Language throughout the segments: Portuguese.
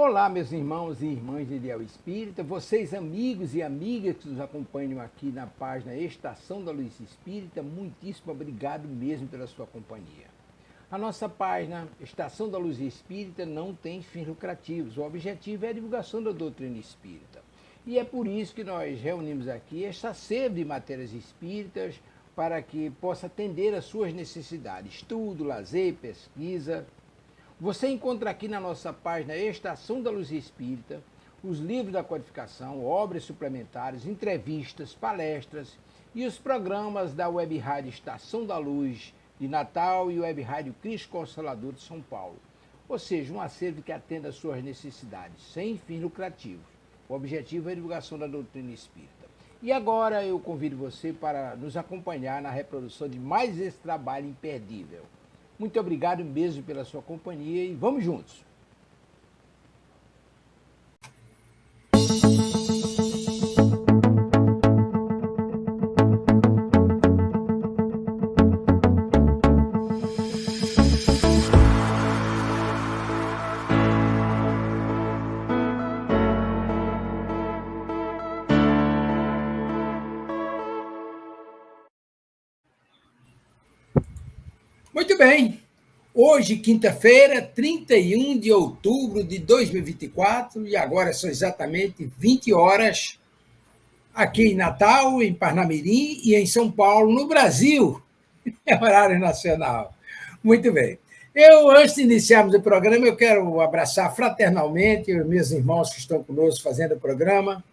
Olá, meus irmãos e irmãs de Ideal Espírita, vocês amigos e amigas que nos acompanham aqui na página Estação da Luz Espírita, muitíssimo obrigado mesmo pela sua companhia. A nossa página Estação da Luz Espírita não tem fins lucrativos, o objetivo é a divulgação da doutrina espírita. E é por isso que nós reunimos aqui esta sede de matérias espíritas para que possa atender às suas necessidades, estudo, lazer, pesquisa. Você encontra aqui na nossa página Estação da Luz Espírita os livros da codificação, obras suplementares, entrevistas, palestras e os programas da Web Rádio Estação da Luz de Natal e Web Rádio Cristo Consolador de São Paulo. Ou seja, um acervo que atenda às suas necessidades, sem fins lucrativos. O objetivo é a divulgação da doutrina espírita. E agora eu convido você para nos acompanhar na reprodução de mais esse trabalho imperdível. Muito obrigado mesmo pela sua companhia e vamos juntos! Muito bem! Hoje, quinta-feira, 31 de outubro de 2024, e agora são exatamente 20 horas aqui em Natal, em Parnamirim e em São Paulo, no Brasil. É horário nacional. Muito bem. Antes de iniciarmos o programa, eu quero abraçar fraternalmente os meus irmãos que estão conosco fazendo o programa.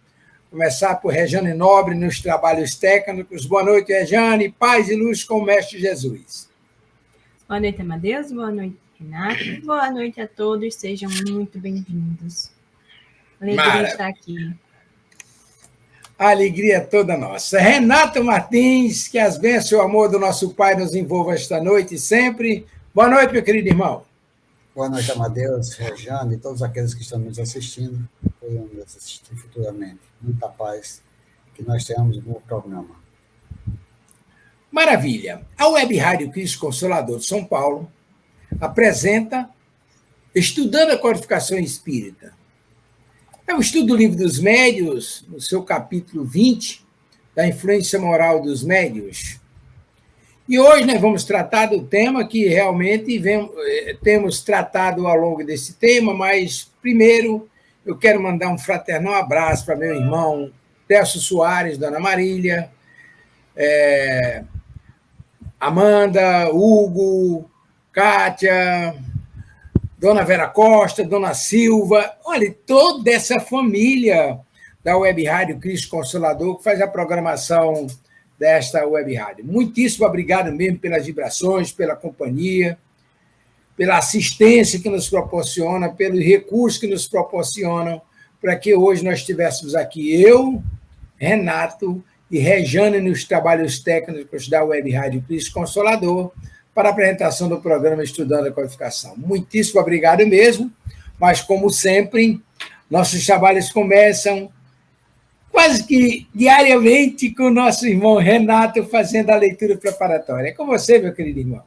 Começar por Rejane Nobre nos trabalhos técnicos. Boa noite, Rejane. Paz e luz com o Mestre Jesus. Boa noite, Amadeus. Boa noite, Renato. Boa noite a todos. Sejam muito bem-vindos. Alegria estar aqui. A alegria é toda nossa. Renato Martins, que as bênçãos e o amor do nosso Pai nos envolva esta noite e sempre. Boa noite, meu querido irmão. Boa noite, Amadeus, Rejane e todos aqueles que estão nos assistindo, podem nos assistir futuramente. Muita paz que nós tenhamos no programa. Maravilha! A Web Rádio Cristo Consolador de São Paulo apresenta Estudando a Codificação Espírita. É um estudo do Livro dos Médiuns, no seu capítulo 20, da influência moral dos médiuns. E hoje nós vamos tratar do tema que realmente temos tratado ao longo desse tema, mas primeiro eu quero mandar um fraternal abraço para meu irmão Décio Soares, Dona Marília, Amanda, Hugo, Kátia, Dona Vera Costa, Dona Silva, olha, toda essa família da Web Rádio Cristo Consolador que faz a programação desta Web Rádio. Muitíssimo obrigado mesmo pelas vibrações, pela companhia, pela assistência que nos proporciona, pelos recursos que nos proporcionam, para que hoje nós estivéssemos aqui, eu, Renato e Rejane, nos trabalhos técnicos da Web Rádio Cristo Consolador, para a apresentação do programa Estudando a Codificação. Muitíssimo obrigado mesmo, mas, como sempre, nossos trabalhos começam quase que diariamente com o nosso irmão Renato fazendo a leitura preparatória. É com você, meu querido irmão.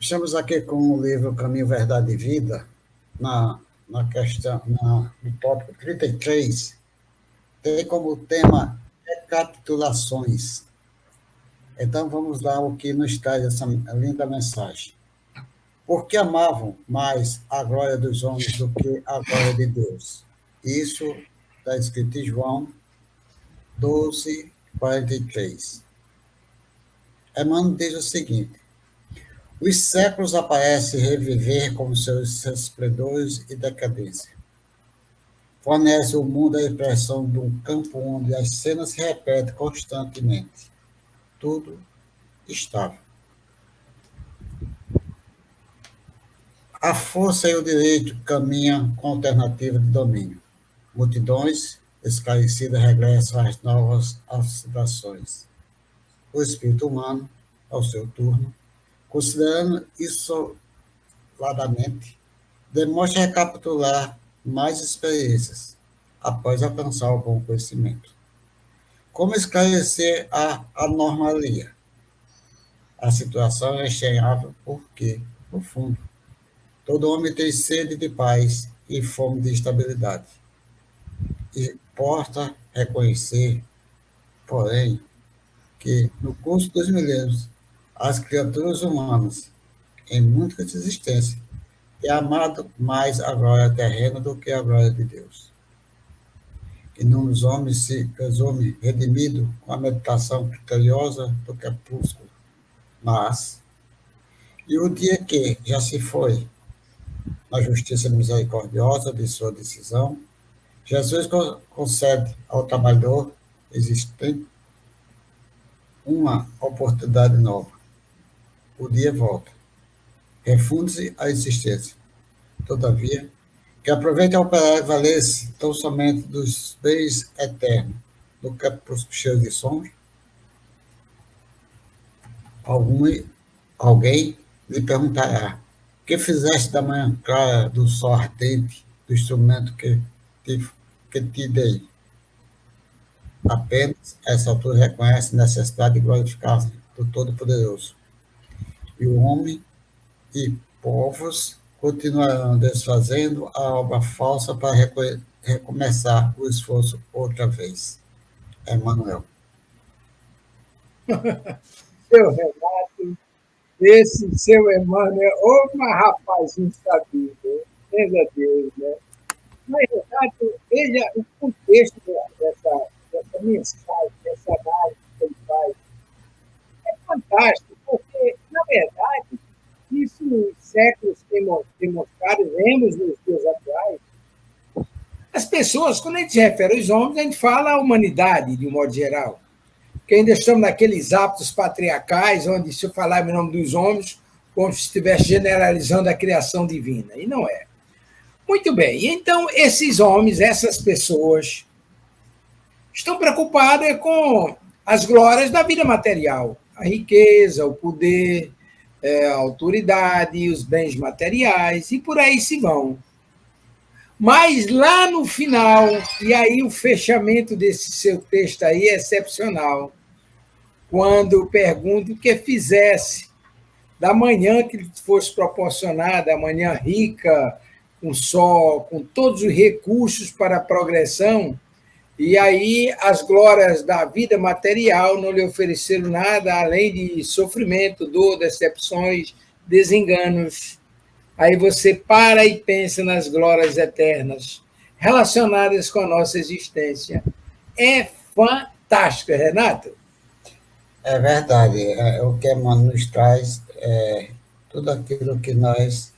Estamos aqui com o livro Caminho, Verdade e Vida, no tópico 33, tem como tema recapitulações. Então, vamos lá o que nos traz essa linda mensagem. Porque amavam mais a glória dos homens do que a glória de Deus. Isso está escrito em João 12, 43. Emmanuel diz o seguinte: os séculos aparecem reviver com seus esplendores e decadência. Fornece ao mundo a impressão de um campo onde as cenas se repetem constantemente. Tudo estável. A força e o direito caminham com alternativa de domínio. Multidões esclarecidas regressam às novas oscilações. O espírito humano, ao seu turno, considerando isoladamente, demonstra recapitular mais experiências após alcançar o bom conhecimento. Como esclarecer a anormalia? A situação é estranhável porque, no fundo, todo homem tem sede de paz e fome de estabilidade. E importa reconhecer, porém, que no curso dos milênios, as criaturas humanas, em muitas existências, têm amado mais a glória terrena do que a glória de Deus. E nos homens se presume redimido com a meditação criteriosa do crepúsculo. Mas, e o dia que já se foi, na justiça misericordiosa de sua decisão, Jesus concede ao trabalhador existente uma oportunidade nova. O dia volta. Refunde-se a existência. Todavia, que aproveite a operar valer-se tão somente dos bens eternos, do crepúsculo cheio de sombra. Alguém lhe perguntará: que fizeste da manhã clara, do sol ardente, do instrumento que te dei? Apenas essa altura reconhece a necessidade de glorificar do Todo-Poderoso. E o homem e povos continuarão desfazendo a obra falsa para recomeçar o esforço outra vez. Emmanuel. Seu Renato, esse seu Emmanuel, rapazinho sabido, meu Deus, né? Mas, Renato, veja o contexto dessa mensagem, dessa análise que ele faz. É fantástico, porque, na verdade, isso nos séculos demonstrados, vemos nos dias atuais, as pessoas, quando a gente se refere aos homens, a gente fala a humanidade, de um modo geral, que ainda estamos naqueles hábitos patriarcais, onde se eu falar em nome dos homens, como se estivesse generalizando a criação divina, e não é. Muito bem, então esses homens, essas pessoas, estão preocupadas com as glórias da vida material, a riqueza, o poder, a autoridade, os bens materiais, e por aí se vão. Mas lá no final, e aí o fechamento desse seu texto aí é excepcional, quando pergunta o que fizesse da manhã que lhe fosse proporcionada, a manhã rica, com sol, com todos os recursos para a progressão, e aí as glórias da vida material não lhe ofereceram nada além de sofrimento, dor, decepções, desenganos. Aí você para e pensa nas glórias eternas relacionadas com a nossa existência. É fantástico, Renato. É verdade. O que Emmanuel nos traz é tudo aquilo que nós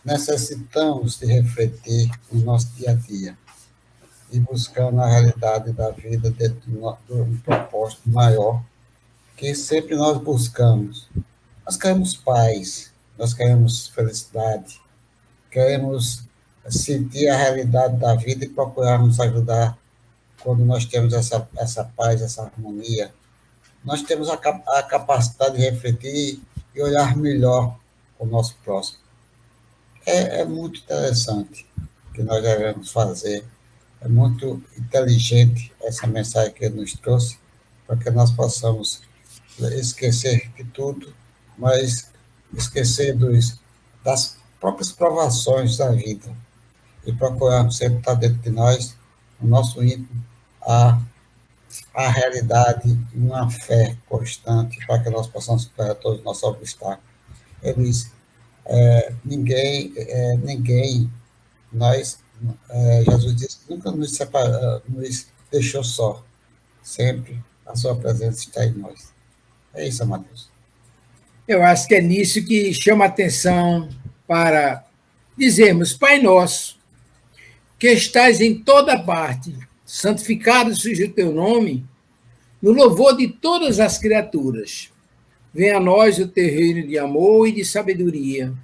necessitamos de refletir no nosso dia a dia e buscando a realidade da vida dentro de um propósito maior que sempre nós buscamos. Nós queremos paz, nós queremos felicidade, queremos sentir a realidade da vida e procurarmos ajudar quando nós temos essa paz, essa harmonia. Nós temos a capacidade de refletir e olhar melhor o nosso próximo. É muito interessante o que nós devemos fazer. É muito inteligente essa mensagem que ele nos trouxe, para que nós possamos esquecer de tudo, mas esquecer das próprias provações da vida e procurarmos sempre estar dentro de nós, o nosso íntimo, a realidade e uma fé constante para que nós possamos superar todos os nossos obstáculos. Ele diz, Jesus disse que nunca nos deixou só, sempre a sua presença está em nós. É isso, Matheus. Eu acho que é nisso que chama a atenção para dizermos: Pai nosso, que estás em toda parte, santificado seja o teu nome, no louvor de todas as criaturas. Venha a nós o teu reino de amor e de sabedoria.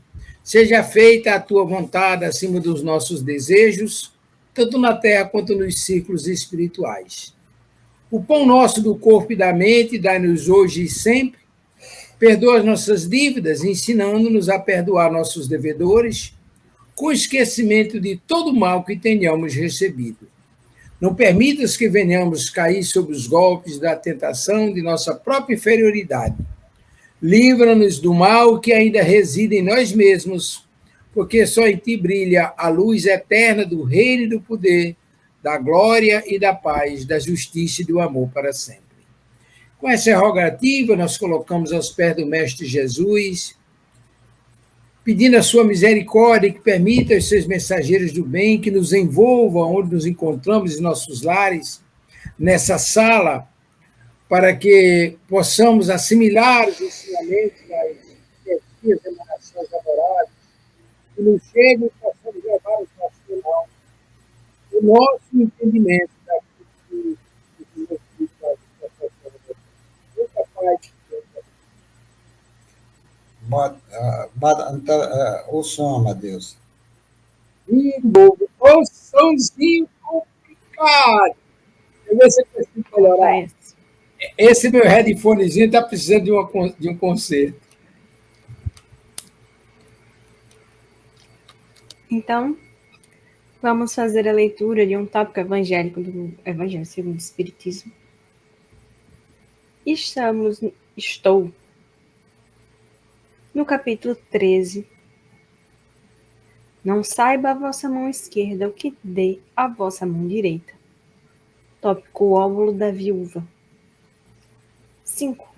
Seja feita a tua vontade acima dos nossos desejos, tanto na terra quanto nos círculos espirituais. O pão nosso do corpo e da mente, dai-nos hoje e sempre. Perdoa as nossas dívidas, ensinando-nos a perdoar nossos devedores, com esquecimento de todo o mal que tenhamos recebido. Não permitas que venhamos cair sob os golpes da tentação de nossa própria inferioridade. Livra-nos do mal que ainda reside em nós mesmos, porque só em ti brilha a luz eterna do reino e do poder, da glória e da paz, da justiça e do amor para sempre. Com essa rogativa, nós colocamos aos pés do Mestre Jesus, pedindo a sua misericórdia que permita aos seus mensageiros do bem que nos envolvam onde nos encontramos em nossos lares, nessa sala, para que possamos assimilar os ensinamentos das energias e emanações adoráveis, que nos cheguem e possamos levar os nossos irmãos o nosso entendimento daquilo que os espirituais proporcionam. Muita paz. O som, Amadeus. De novo, o somzinho complicado. Eu ver se eu consigo melhorar. Esse meu headphonezinho está precisando de um conserto. Então, vamos fazer a leitura de um tópico evangélico do Evangelho segundo o Espiritismo. Estou no capítulo 13. Não saiba a vossa mão esquerda o que dê a vossa mão direita. Tópico: o óvulo da viúva. 5.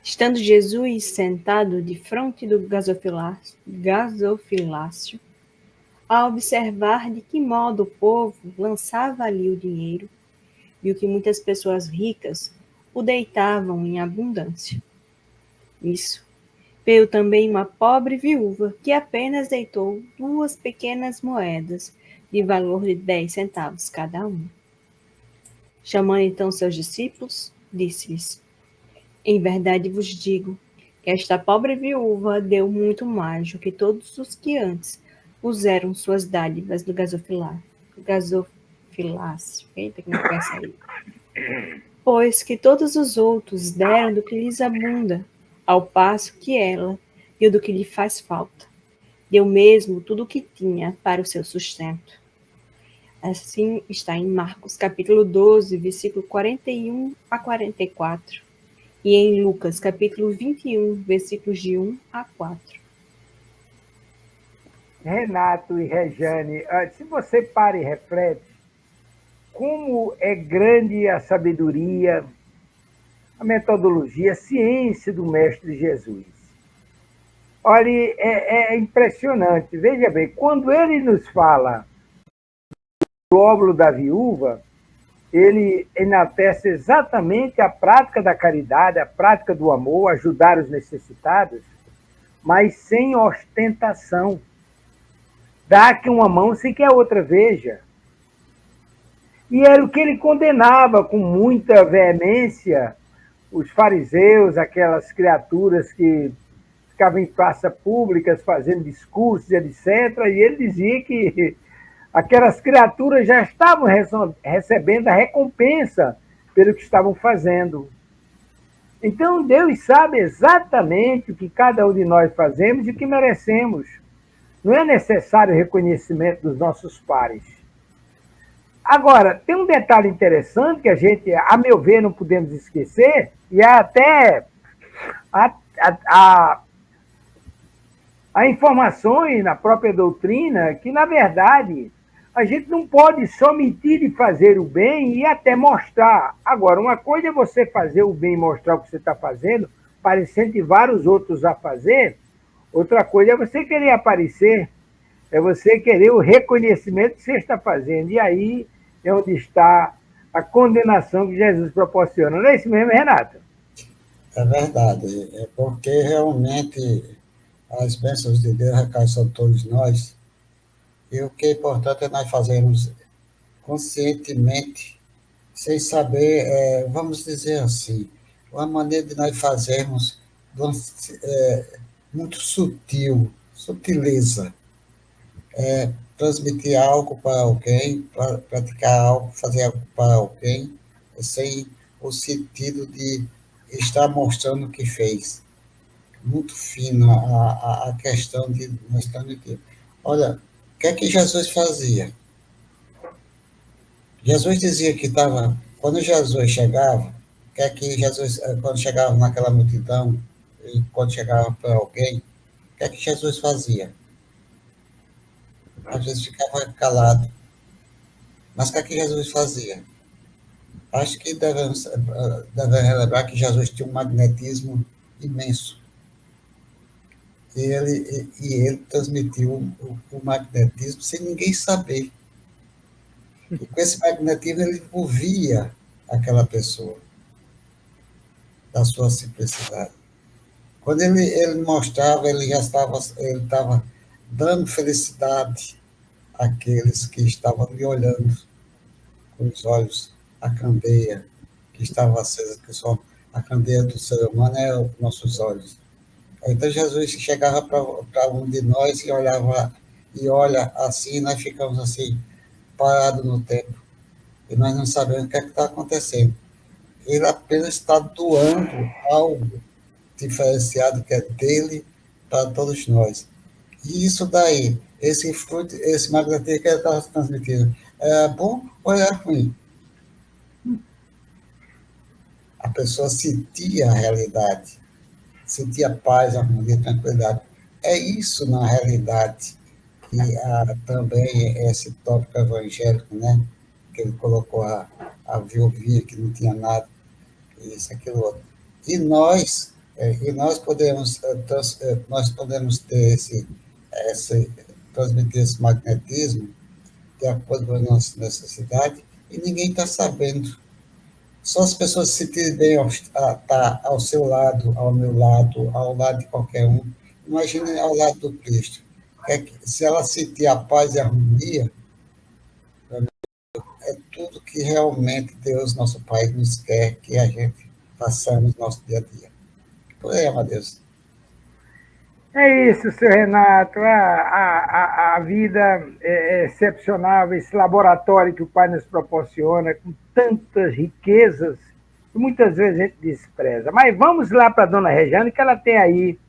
Estando Jesus sentado de frente do gasofilácio, a observar de que modo o povo lançava ali o dinheiro, viu que muitas pessoas ricas o deitavam em abundância. Isso. Veio também uma pobre viúva que apenas deitou 2 pequenas moedas de valor de 10 centavos cada uma. Chamando então seus discípulos, disse-lhes: em verdade vos digo que esta pobre viúva deu muito mais do que todos os que antes puseram suas dádivas do gasofilácio. Eita, que não quer sair. Pois que todos os outros deram do que lhes abunda, ao passo que ela deu do que lhe faz falta. Deu mesmo tudo o que tinha para o seu sustento. Assim está em Marcos, capítulo 12, versículo 41 a 44. E em Lucas, capítulo 21, versículos de 1 a 4. Renato e Rejane, se você para e reflete, como é grande a sabedoria, a metodologia, a ciência do Mestre Jesus. Olha, é impressionante. Veja bem, quando ele nos fala do óvulo da viúva, ele enaltece exatamente a prática da caridade, a prática do amor, ajudar os necessitados, mas sem ostentação. Dá que uma mão sem que a outra veja. E era o que ele condenava com muita veemência os fariseus, aquelas criaturas que ficavam em praças públicas fazendo discursos, etc. E ele dizia que aquelas criaturas já estavam recebendo a recompensa pelo que estavam fazendo. Então, Deus sabe exatamente o que cada um de nós fazemos e o que merecemos. Não é necessário o reconhecimento dos nossos pares. Agora, tem um detalhe interessante que a gente, a meu ver, não podemos esquecer, e até há informações na própria doutrina que, na verdade, a gente não pode só omitir de fazer o bem e até mostrar. Agora, uma coisa é você fazer o bem e mostrar o que você está fazendo para incentivar os outros a fazer. Outra coisa é você querer aparecer, é você querer o reconhecimento que você está fazendo. E aí é onde está a condenação que Jesus proporciona. Não é isso mesmo, Renato? É verdade. É porque realmente as bênçãos de Deus recaem sobre todos nós. E o que é importante é nós fazermos conscientemente, sem saber, vamos dizer assim, uma maneira de nós fazermos muito sutil, sutileza. Transmitir algo para alguém, praticar algo, fazer algo para alguém, sem o sentido de estar mostrando o que fez. Muito fino a questão de nós estamos aqui. Olha, o que é que Jesus fazia? Jesus dizia que estava... Quando Jesus chegava, o que é que Jesus, quando chegava naquela multidão, e quando chegava para alguém, o que é que Jesus fazia? às vezes ficava calado. Mas o que é que Jesus fazia? Acho que devemos relembrar que Jesus tinha um magnetismo imenso. E ele transmitiu o magnetismo sem ninguém saber. E com esse magnetismo ele envolvia aquela pessoa da sua simplicidade. Quando ele mostrava, ele estava dando felicidade àqueles que estavam lhe olhando com os olhos, a candeia que estava acesa, que só a candeia do ser humano é os nossos olhos. Então Jesus chegava para um de nós e olha assim, nós ficamos assim, parados no tempo, e nós não sabemos o que é que está acontecendo. Ele apenas está doando algo diferenciado que é dele para todos nós. E isso daí, esse fruto, esse magnetismo que ele está transmitindo, é bom ou é ruim? A pessoa sentia a realidade, sentia paz, harmonia, tranquilidade. É isso na realidade. E também esse tópico evangélico, né? Que ele colocou a viuvinha que não tinha nada, isso, aquilo outro. E nós podemos ter transmitir esse magnetismo de acordo com a nossa necessidade e ninguém está sabendo. Só as pessoas se sentirem bem tá ao seu lado, ao meu lado, ao lado de qualquer um. Imagine ao lado do Cristo. Se ela sentir a paz e a harmonia, é tudo que realmente Deus, nosso Pai, nos quer que a gente façamos no nosso dia a dia. Por aí, Amadeus. É isso, seu Renato. A vida é excepcional, esse laboratório que o Pai nos proporciona, com tantas riquezas, que muitas vezes a gente despreza. Mas vamos lá para a dona Regiane, que ela tem aí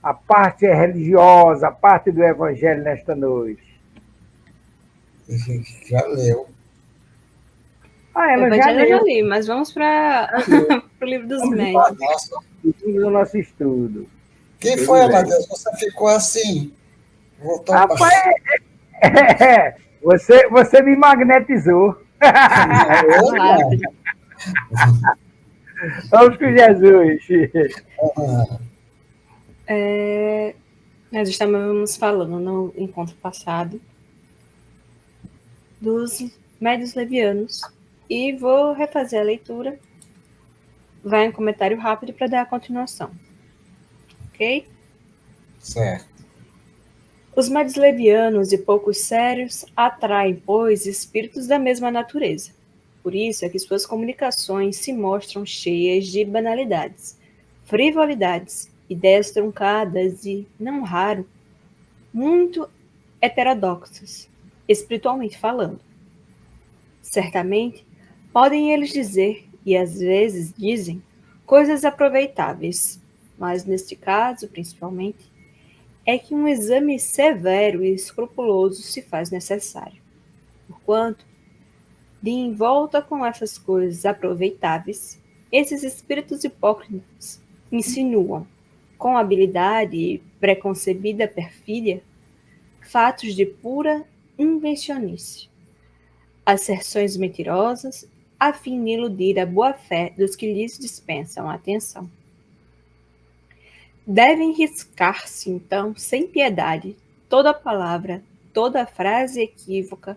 a parte religiosa, a parte do Evangelho nesta noite. Já leu. Ela já leu. Eu já li, mas vamos para o livro dos médios. No nosso estudo. Quem foi, Amadeus? Você ficou assim. Voltou. Rapaz, você me magnetizou. Vamos com Jesus. Nós estávamos falando no encontro passado dos médios levianos e vou refazer a leitura. Vai um comentário rápido para dar a continuação. Ok? Certo. Os médios levianos e poucos sérios atraem, pois, espíritos da mesma natureza. Por isso é que suas comunicações se mostram cheias de banalidades, frivolidades, ideias truncadas e, não raro, muito heterodoxas, espiritualmente falando. Certamente, podem eles dizer, e às vezes dizem, coisas aproveitáveis, mas neste caso, principalmente, é que um exame severo e escrupuloso se faz necessário. Porquanto, de envolta com essas coisas aproveitáveis, esses espíritos hipócritas insinuam, com habilidade e preconcebida perfídia, fatos de pura invencionice, asserções mentirosas, a fim de iludir a boa-fé dos que lhes dispensam a atenção. Devem riscar-se, então, sem piedade, toda palavra, toda frase equívoca,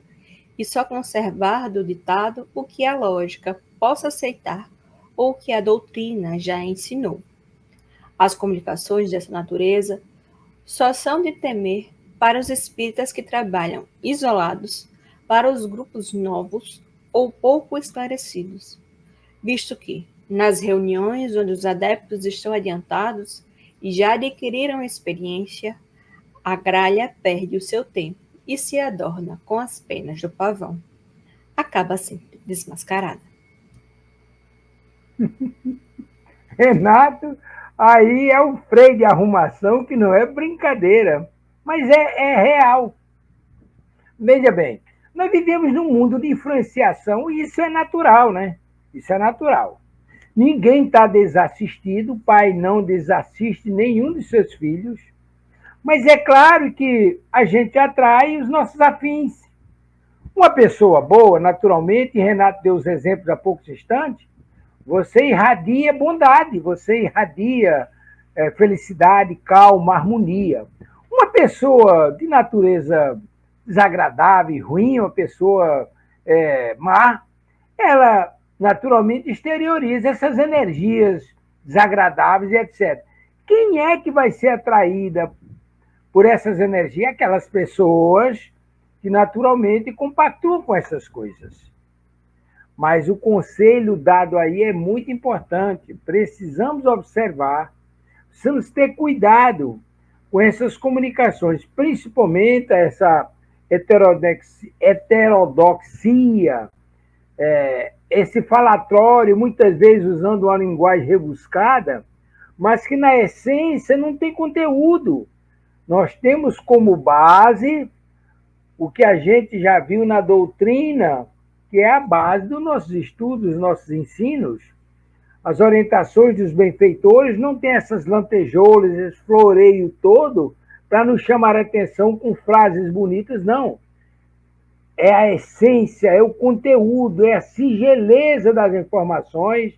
e só conservar do ditado o que a lógica possa aceitar ou que a doutrina já ensinou. As comunicações dessa natureza só são de temer para os espíritas que trabalham isolados, para os grupos novos ou pouco esclarecidos, visto que, nas reuniões onde os adeptos estão adiantados e já adquiriram experiência, a gralha perde o seu tempo e se adorna com as penas do pavão. Acaba sempre desmascarada. Renato, aí é um freio de arrumação que não é brincadeira, mas é real. Veja bem, nós vivemos num mundo de influenciação e isso é natural, né? Isso é natural. Ninguém está desassistido, o pai não desassiste nenhum de seus filhos, Mas é claro que a gente atrai os nossos afins. Uma pessoa boa, naturalmente, e Renato deu os exemplos há poucos instantes, você irradia bondade, você irradia felicidade, calma, harmonia. Uma pessoa de natureza desagradável e ruim, uma pessoa má, ela naturalmente exterioriza essas energias desagradáveis e etc. Quem é que vai ser atraída por essas energias? Aquelas pessoas que naturalmente compactuam com essas coisas. Mas o conselho dado aí é muito importante. Precisamos observar, precisamos ter cuidado com essas comunicações, principalmente essa heterodoxia, esse falatório, muitas vezes usando uma linguagem rebuscada, mas que na essência não tem conteúdo. Nós temos como base o que a gente já viu na doutrina, que é a base dos nossos estudos, dos nossos ensinos. As orientações dos benfeitores não tem essas lantejoulas, esse floreio todo, para nos chamar a atenção com frases bonitas, não. É a essência, é o conteúdo, é a singeleza das informações,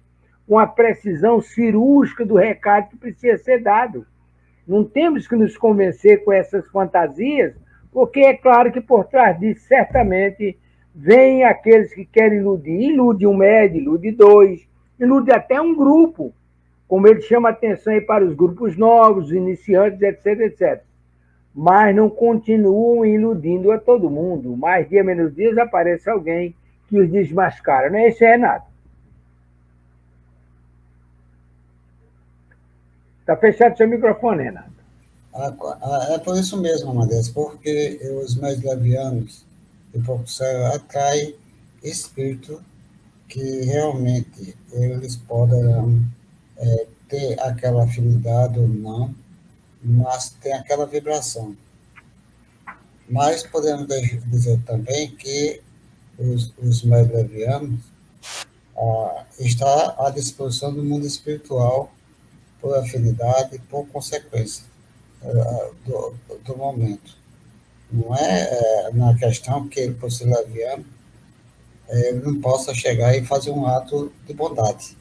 com a precisão cirúrgica do recado que precisa ser dado. Não temos que nos convencer com essas fantasias, porque é claro que por trás disso, certamente, vêm aqueles que querem iludir. Ilude um médio, ilude dois, ilude até um grupo, como ele chama atenção aí para os grupos novos, os iniciantes, etc, etc. Mas não continuam iludindo a todo mundo. Mais dia, menos dias, aparece alguém que os desmascara. Não é isso, Renato? Está fechado seu microfone, Renato. É por isso mesmo, Amadeus, porque os mais levianos e professor atraem espírito que realmente eles poderão ter aquela afinidade ou não, mas tem aquela vibração. Mas podemos dizer também que os mais levianos está à disposição do mundo espiritual por afinidade, por consequência do momento. Não é na questão que ele, por ser leviano, ele não possa chegar e fazer um ato de bondade.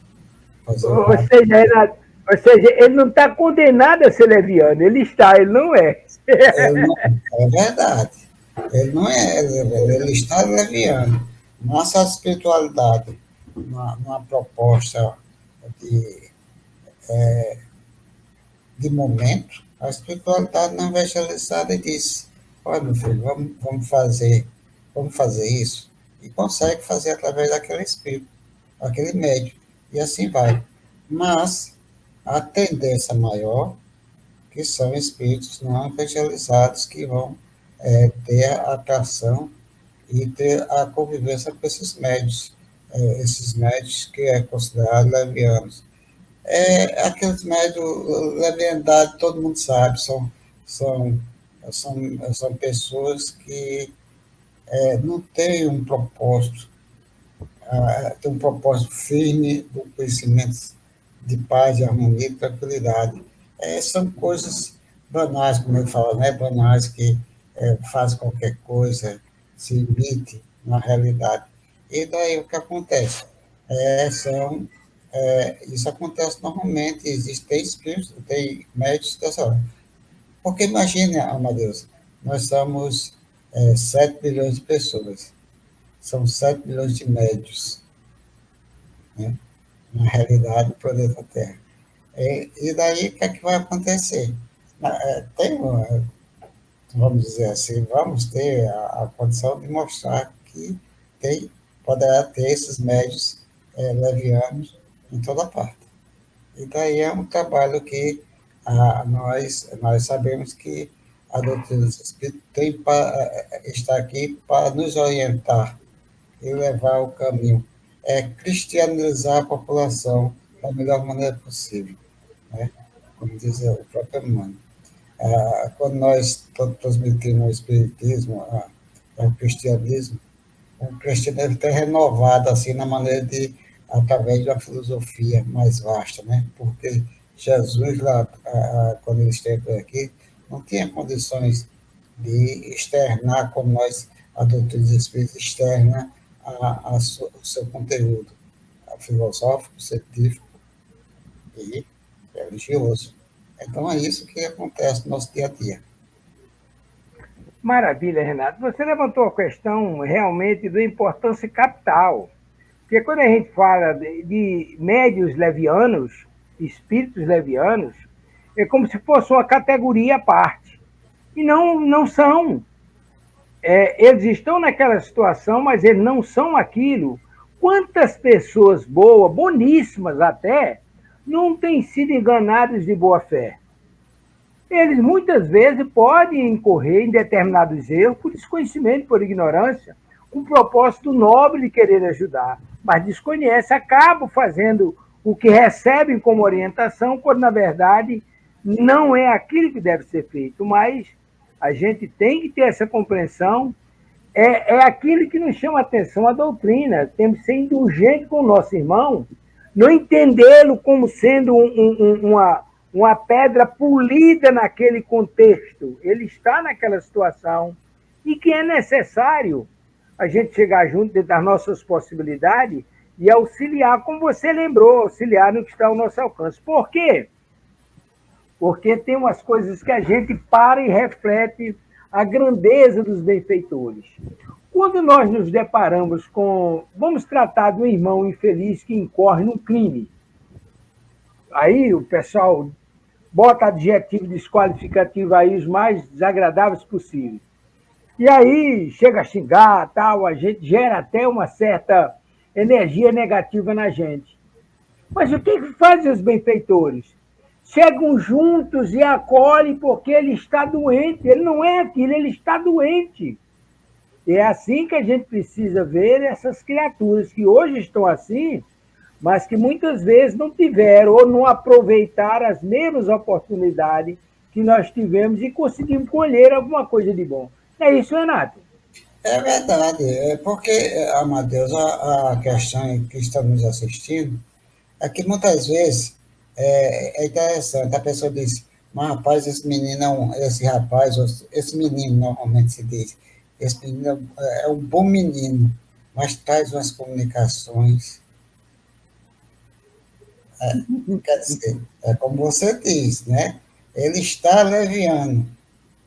Renato, ou seja, ele não está condenado a ser leviano, ele está, ele não é. É verdade. Ele não é, ele está leviano. Nossa espiritualidade, uma proposta de, de momento, a espiritualidade não evangelizada diz: olha, meu filho, vamos fazer isso. E consegue fazer através daquele espírito, aquele médium, e assim vai. Mas a tendência maior, que são espíritos não evangelizados, que vão ter a atração e ter a convivência com esses médios que é considerado levianos. Aqueles médios, leviandade, todo mundo sabe, são pessoas que não têm um propósito, tem um propósito firme do conhecimento de paz, de harmonia e tranquilidade. São coisas banais, como eu falo, né? Banais que fazem qualquer coisa, se imite na realidade. E daí o que acontece? Isso acontece normalmente, existem espíritos, tem médios dessa hora. Porque imagine, Amadeus, nós somos 7 bilhões de pessoas, são 7 bilhões de médios, né? Na realidade do planeta Terra. E daí o que é que vai acontecer? Vamos dizer assim, vamos ter a condição de mostrar que poderá ter esses médios levianos em toda parte. E daí é um trabalho que nós sabemos que a doutrina do Espírito tem está aqui para nos orientar e levar o caminho. Cristianizar a população da melhor maneira possível, né? Como diz o próprio Emmanuel. Quando nós transmitimos o Espiritismo, o cristianismo deve ter renovado assim, na maneira de, através de uma filosofia mais vasta, né? Porque Jesus, lá, quando ele esteve aqui, não tinha condições de externar como nós, a doutrina dos espíritos, externa o seu conteúdo filosófico, científico e religioso. Então, é isso que acontece no nosso dia a dia. Maravilha, Renato. Você levantou a questão realmente da importância capital. Porque quando a gente fala de médios levianos, espíritos levianos, é como se fosse uma categoria à parte. E não são. Eles estão naquela situação, mas eles não são aquilo. Quantas pessoas boas, boníssimas até, não têm sido enganadas de boa fé? Eles muitas vezes podem incorrer em determinados erros por desconhecimento, por ignorância, com o propósito nobre de querer ajudar, mas desconhecem, acabam fazendo o que recebem como orientação, quando na verdade não é aquilo que deve ser feito. Mas a gente tem que ter essa compreensão, é aquilo que nos chama a atenção, a doutrina. Temos que ser indulgentes com o nosso irmão, não entendê-lo como sendo uma pedra polida naquele contexto. Ele está naquela situação e que é necessário a gente chegar junto dentro das nossas possibilidades e auxiliar, como você lembrou, auxiliar no que está ao nosso alcance. Por quê? Porque tem umas coisas que a gente para e reflete a grandeza dos benfeitores. Quando nós nos deparamos com... Vamos tratar de um irmão infeliz que incorre num crime. Aí o pessoal bota adjetivo desqualificativo aí, os mais desagradáveis possíveis. E aí chega a xingar, tal, a gente gera até uma certa energia negativa na gente. Mas o que fazem os benfeitores? Chegam juntos e acolhem porque ele está doente. Ele não é aquilo, ele está doente. E é assim que a gente precisa ver essas criaturas que hoje estão assim, mas que muitas vezes não tiveram ou não aproveitaram as mesmas oportunidades que nós tivemos e conseguimos colher alguma coisa de bom. É isso, Renato? É verdade, porque, Amadeus, a questão que estamos assistindo é que muitas vezes é interessante, a pessoa diz, mas rapaz, esse menino normalmente se diz, esse menino é um bom menino, mas traz umas comunicações. Quer dizer, é como você diz, né? Ele está leviano,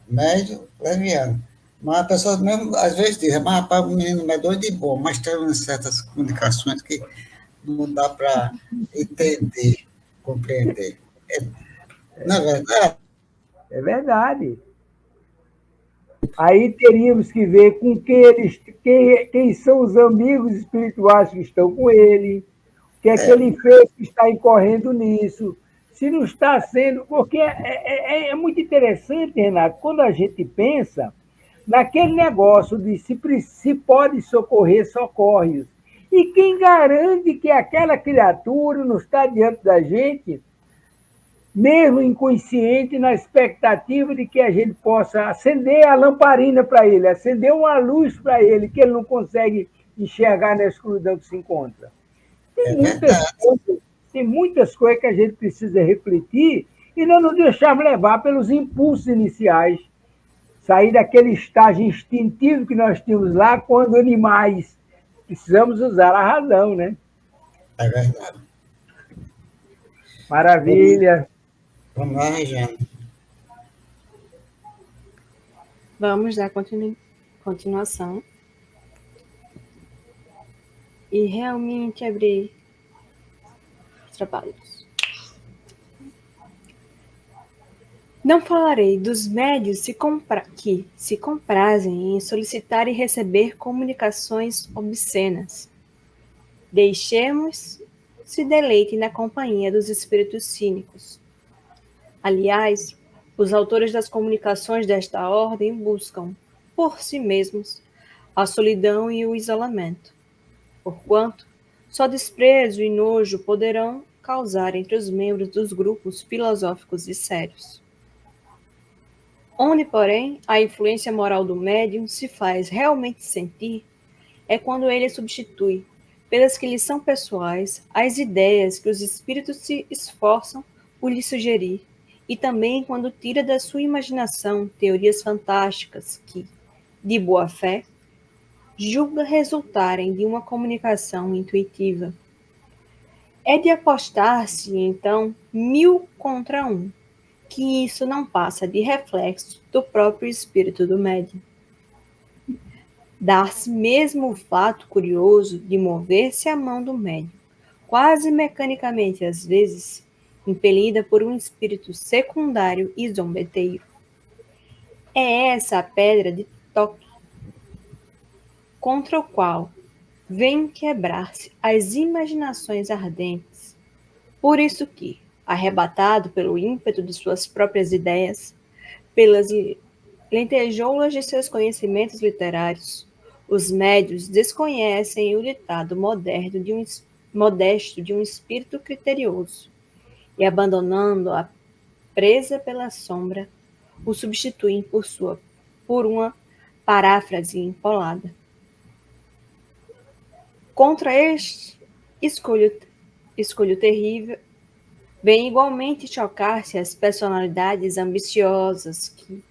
médio, leviano. Mas a pessoa mesmo, às vezes, diz, mas rapaz, o menino é doido de bom, mas tem umas certas comunicações que não dá para entender, compreender. Não é verdade? É verdade. Aí teríamos que ver com quem são os amigos espirituais que estão com ele, o que é que ele fez que está incorrendo nisso, se não está sendo... Porque é muito interessante, Renato, quando a gente pensa naquele negócio de se pode socorrer, socorre-os. E quem garante que aquela criatura não está diante da gente, mesmo inconsciente, na expectativa de que a gente possa acender a lamparina para ele, acender uma luz para ele, que ele não consegue enxergar na escuridão que se encontra. Tem muitas coisas que a gente precisa refletir e não nos deixarmos levar pelos impulsos iniciais. Sair daquele estágio instintivo que nós tínhamos lá quando animais. Precisamos usar a razão, né? É verdade. Maravilha. Vamos lá, Regiane. Vamos dar continuação. E realmente abrir os trabalhos. Não falarei dos médios que se comprazem em solicitar e receber comunicações obscenas. Deixemos se deleitem na companhia dos espíritos cínicos. Aliás, os autores das comunicações desta ordem buscam, por si mesmos, a solidão e o isolamento, porquanto só desprezo e nojo poderão causar entre os membros dos grupos filosóficos e sérios. Onde, porém, a influência moral do médium se faz realmente sentir é quando ele substitui, pelas que lhe são pessoais, as ideias que os espíritos se esforçam por lhe sugerir e também quando tira da sua imaginação teorias fantásticas que, de boa fé, julga resultarem de uma comunicação intuitiva. É de apostar-se, então, 1000 contra 1, que isso não passa de reflexo do próprio espírito do médium. Dar-se mesmo o fato curioso de mover-se a mão do médium, quase mecanicamente às vezes, impelida por um espírito secundário e zombeteiro. É essa a pedra de toque contra o qual vem quebrar-se as imaginações ardentes. Por isso que, arrebatado pelo ímpeto de suas próprias ideias, pelas lentejoulas de seus conhecimentos literários, os médios desconhecem o ditado modesto de um espírito criterioso e, abandonando a presa pela sombra, o substituem por uma paráfrase empolada. Contra este escolho terrível, vem igualmente chocar-se as personalidades ambiciosas que,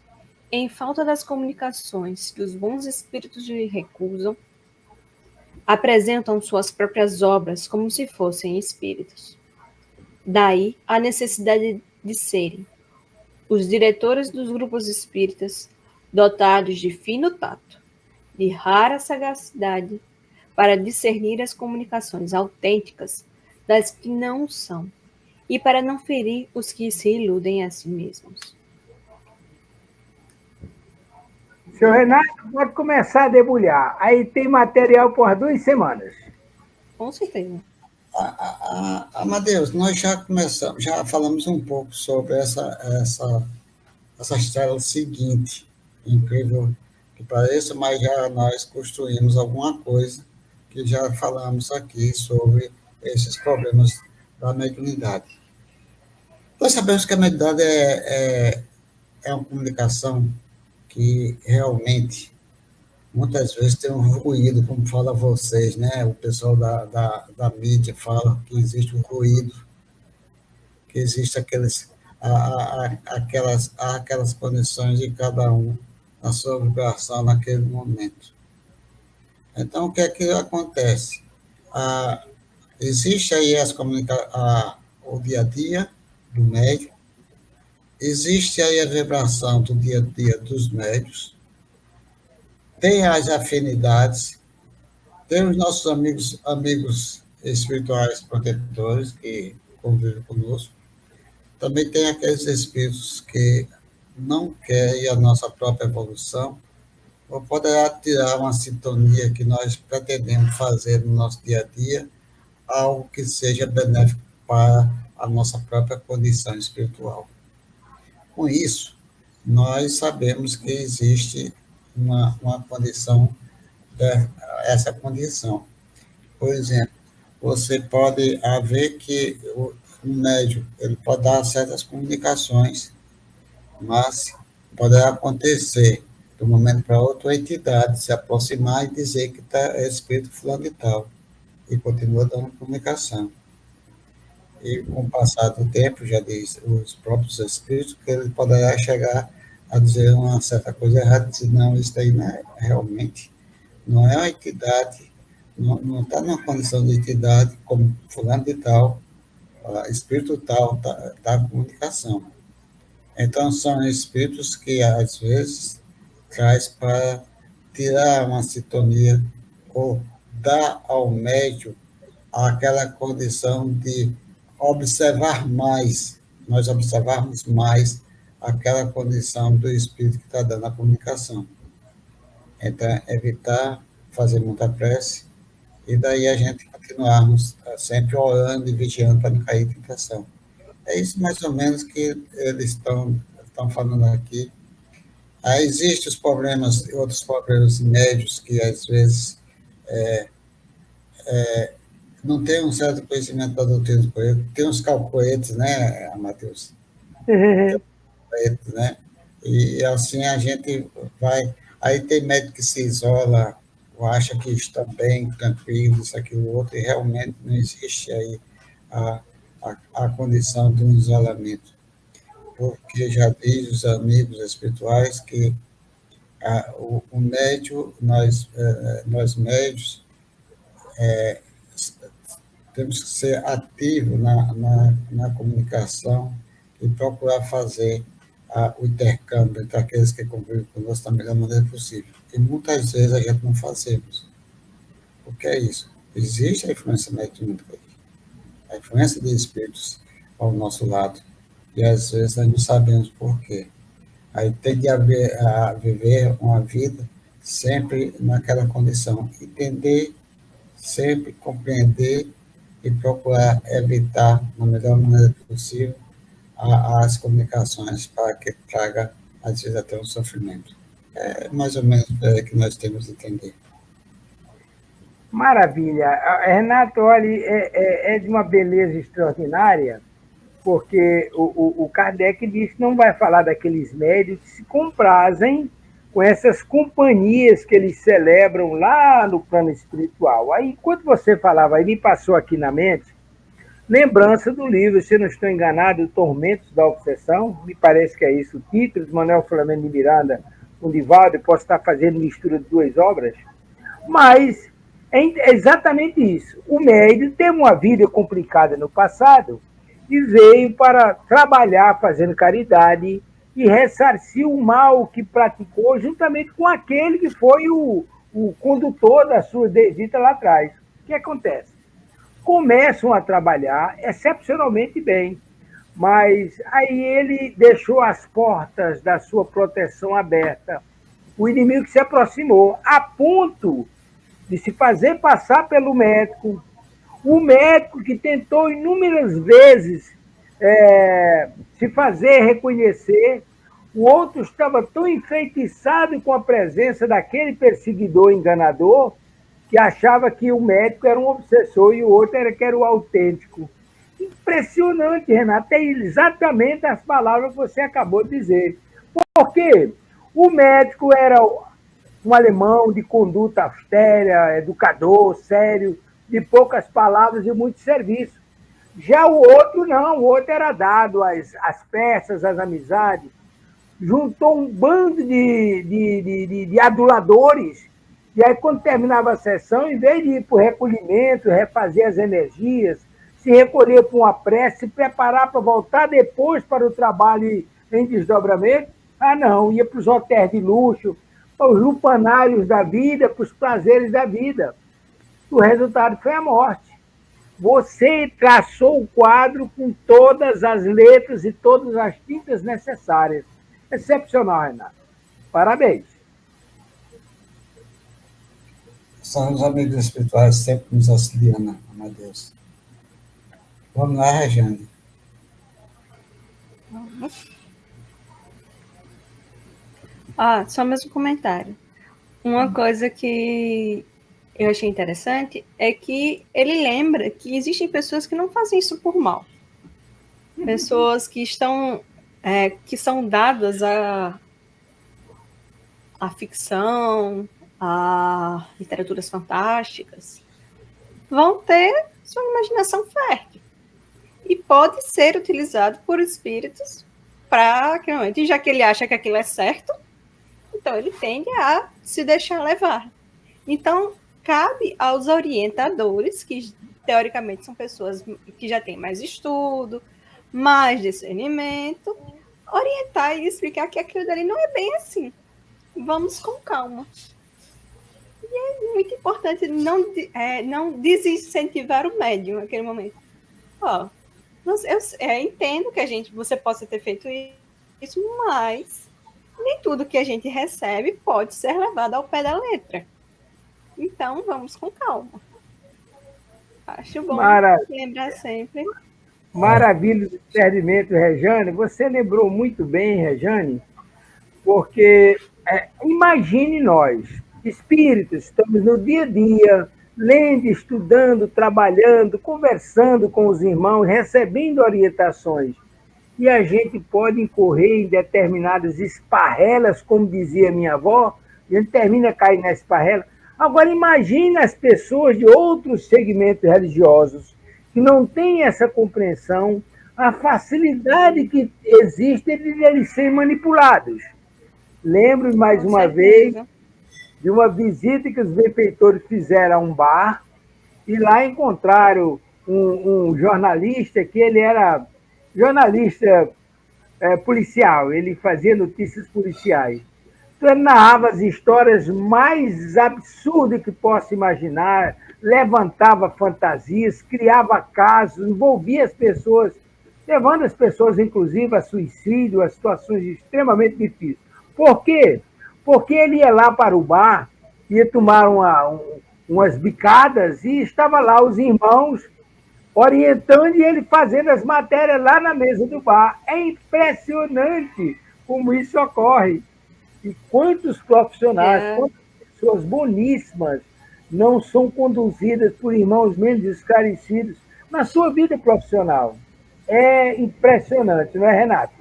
em falta das comunicações que os bons espíritos lhe recusam, apresentam suas próprias obras como se fossem espíritos. Daí a necessidade de serem os diretores dos grupos espíritas dotados de fino tato, de rara sagacidade, para discernir as comunicações autênticas das que não são, e para não ferir os que se iludem a si mesmos. Seu Renato, pode começar a debulhar. Aí tem material por 2 semanas. Com certeza. Amadeus, nós já começamos, já falamos um pouco sobre essa história seguinte, incrível que pareça, mas já nós construímos alguma coisa que já falamos aqui sobre esses problemas da mediunidade. Nós sabemos que a mediunidade é uma comunicação que realmente, muitas vezes, tem um ruído, como fala vocês, né? O pessoal da mídia fala que existe um ruído, que existe aquelas condições de cada um, na sua vibração naquele momento. Então, o que é que acontece? Existe aí o dia a dia do médium, existe aí a vibração do dia a dia dos médios, tem as afinidades, tem os nossos amigos espirituais protetores que convivem conosco, também tem aqueles espíritos que não querem a nossa própria evolução, ou poderá tirar uma sintonia que nós pretendemos fazer no nosso dia a dia, algo que seja benéfico para a nossa própria condição espiritual. Com isso, nós sabemos que existe uma condição, essa condição. Por exemplo, você pode haver que o médium ele pode dar certas comunicações, mas poderá acontecer de um momento para outro a entidade se aproximar e dizer que é espírito fulano e tal, e continua dando comunicação. E com o passar do tempo, já diz os próprios espíritos, que ele poderá chegar a dizer uma certa coisa errada, dizer, não, isso daí não é, realmente não é uma entidade, não está numa condição de entidade como fulano de tal, espírito tal, da comunicação. Então, são espíritos que, às vezes, traz para tirar uma sintonia ou dar ao médium aquela condição de observar mais, nós observarmos mais aquela condição do espírito que está dando a comunicação. Então, evitar fazer muita prece e daí a gente continuarmos sempre orando e vigiando para não cair em tentação. É isso mais ou menos que eles estão falando aqui. Existem os problemas, outros problemas médios que, às vezes, não tem um certo conhecimento da doutrina do Coelho. Tem uns calcoetes, né, Matheus? Calcoetes, né? E assim a gente vai... Aí tem médico que se isola, ou acha que está bem, tranquilo, isso, aquilo, outro, e realmente não existe aí a condição de um isolamento. porque já diz os amigos espirituais que o médio, nós médios, temos que ser ativos na comunicação e procurar fazer o intercâmbio entre aqueles que convivem conosco da melhor maneira possível. E muitas vezes a gente não fazemos. O que é isso? Existe a influência mediúnica, a influência de espíritos ao nosso lado, e às vezes nós não sabemos por quê. Aí tem de viver uma vida sempre naquela condição, entender, sempre compreender e procurar evitar, na melhor maneira possível, as comunicações para que traga, às vezes, até um sofrimento. É mais ou menos que nós temos de entender. Maravilha. Renato, olha, é de uma beleza extraordinária, porque o Kardec disse que não vai falar daqueles médios que se comprazem com essas companhias que eles celebram lá no plano espiritual. Aí, enquanto você falava, aí me passou aqui na mente lembrança do livro, se não estou enganado, Tormentos da Obsessão, me parece que é isso o título, de Manuel Flamengo de Miranda, com Divaldo, posso estar fazendo mistura de duas obras, mas é exatamente isso. O médium teve uma vida complicada no passado e veio para trabalhar fazendo caridade e ressarcir o mal que praticou juntamente com aquele que foi o condutor da sua visita lá atrás. O que acontece? Começam a trabalhar excepcionalmente bem, mas aí ele deixou as portas da sua proteção aberta. O inimigo se aproximou a ponto de se fazer passar pelo médico, o médico que tentou inúmeras vezes se fazer reconhecer, o outro estava tão enfeitiçado com a presença daquele perseguidor enganador que achava que o médico era um obsessor e o outro era que era o autêntico. Impressionante, Renato, é exatamente as palavras que você acabou de dizer. Por quê? O médico era um alemão de conduta austera, educador, sério, de poucas palavras e muito serviço. Já o outro não, o outro era dado às peças, às amizades. Juntou um bando de aduladores. E aí, quando terminava a sessão, em vez de ir para o recolhimento, refazer as energias, se recolher para uma prece, se preparar para voltar depois para o trabalho em desdobramento, não, ia para os hotéis de luxo, para os lupanários da vida, para os prazeres da vida. O resultado foi a morte. Você traçou o quadro com todas as letras e todas as tintas necessárias. Excepcional, Renato. Parabéns. São os amigos espirituais sempre nos auxiliando, meu Deus. Vamos lá, Regiane. Só mais um comentário. Uma coisa que eu achei interessante é que ele lembra que existem pessoas que não fazem isso por mal. Pessoas que que são dadas à ficção, a literaturas fantásticas, vão ter sua imaginação fértil. E pode ser utilizado por espíritos para, e já que ele acha que aquilo é certo, então ele tende a se deixar levar. Então, cabe aos orientadores, que teoricamente são pessoas que já têm mais estudo, mais discernimento, orientar e explicar que aquilo dali não é bem assim. Vamos com calma. E é muito importante não desincentivar o médium naquele momento. Eu entendo que você possa ter feito isso, mas nem tudo que a gente recebe pode ser levado ao pé da letra. Então, vamos com calma. Acho bom lembrar sempre. Maravilha do discernimento, Rejane. Você lembrou muito bem, Rejane, porque imagine nós, espíritos, estamos no dia a dia, lendo, estudando, trabalhando, conversando com os irmãos, recebendo orientações. E a gente pode incorrer em determinadas esparrelas, como dizia minha avó, e a gente termina caindo na esparrela. Agora, imagine as pessoas de outros segmentos religiosos que não têm essa compreensão, a facilidade que existe de eles serem manipulados. Lembro mais Com uma vez certeza. de uma visita que os benfeitores fizeram a um bar e lá encontraram um jornalista que ele era jornalista policial, ele fazia notícias policiais. Então, ele narrava as histórias mais absurdas que possa imaginar, levantava fantasias, criava casos, envolvia as pessoas, levando as pessoas, inclusive, a suicídio, a situações extremamente difíceis. Por quê? Porque ele ia lá para o bar, ia tomar umas bicadas e estava lá os irmãos orientando e ele fazendo as matérias lá na mesa do bar. É impressionante como isso ocorre. E quantos profissionais, É, quantas pessoas boníssimas não são conduzidas por irmãos menos esclarecidos na sua vida profissional. É impressionante, não é, Renato?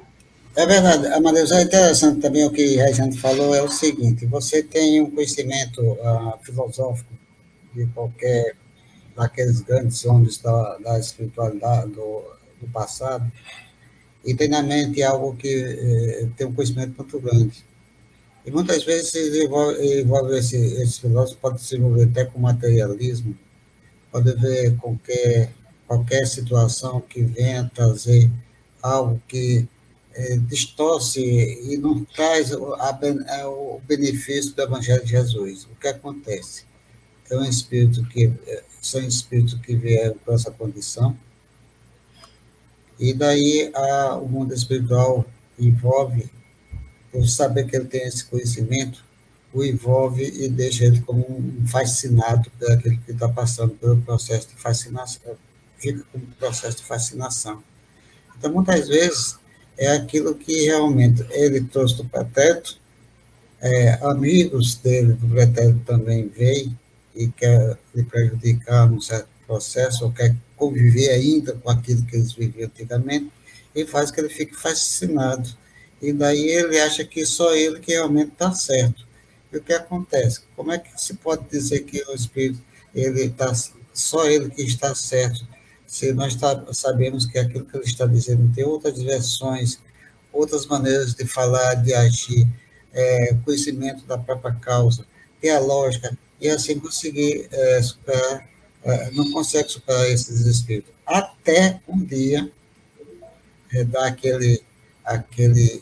É verdade, Amadeus, é interessante também o que a gente falou, é o seguinte, você tem um conhecimento filosófico de qualquer daqueles grandes homens da espiritualidade do passado, e tem na mente algo que tem um conhecimento muito grande. E muitas vezes envolve esse filósofo, pode se envolver até com materialismo, pode ver qualquer situação que venha trazer algo que distorce e não traz o benefício do Evangelho de Jesus. O que acontece? É um espírito que, são espíritos que vieram para essa condição, e daí o mundo espiritual envolve, por saber que ele tem esse conhecimento, o envolve e deixa ele como um fascinado por aquele que está passando pelo processo de fascinação, fica com o processo de fascinação. Então, muitas vezes, é aquilo que realmente ele trouxe do pretérito, amigos dele do pretérito também veem e quer lhe prejudicar num certo processo, ou quer conviver ainda com aquilo que eles viviam antigamente, e faz que ele fique fascinado. E daí ele acha que só ele que realmente está certo. E o que acontece? Como é que se pode dizer que o espírito, ele tá, só ele que está certo, se nós sabemos que aquilo que ele está dizendo tem outras versões, outras maneiras de falar, de agir, conhecimento da própria causa, ter a lógica, e assim conseguir superar, não consegue superar esses espíritos. Até um dia dar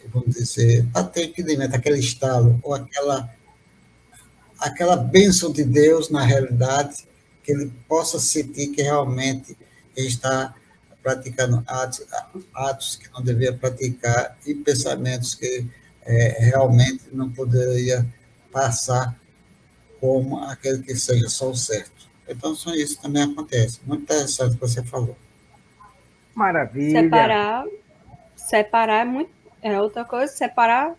vamos dizer, até entendimento, aquele estalo, ou aquela bênção de Deus na realidade, que ele possa sentir que realmente está praticando atos que não devia praticar e pensamentos que realmente não poderia passar como aquele que seja só o certo. Então, só isso também acontece. Muito interessante o que você falou. Maravilha. separar é muito, é outra coisa, separar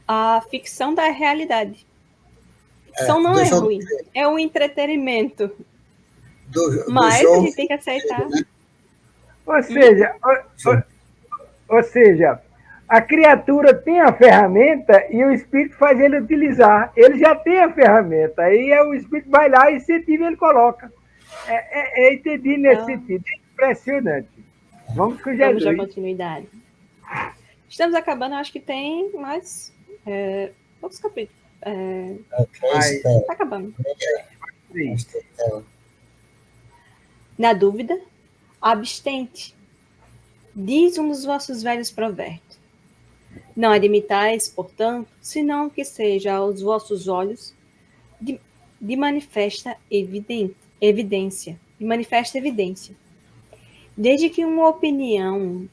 a ficção da realidade. Ficção não Do é jogo, ruim, é um entretenimento. do Mas a jogo, gente tem que aceitar. né? Ou seja, Jogo. ou seja, a criatura tem a ferramenta e o espírito faz ele utilizar. Ele já tem a ferramenta, aí o espírito vai lá e incentiva e ele coloca. Entendi nesse Então, sentido. É impressionante. Vamos com vamos dar Jesus. continuidade. Estamos acabando, acho que tem mais poucos capítulos. Mas, Está acabando. sim. Na dúvida, abstente. Diz um dos vossos velhos provérbios. Não admitais, portanto, senão que seja aos vossos olhos de manifesta evidência. De manifesta evidência. Desde que uma opinião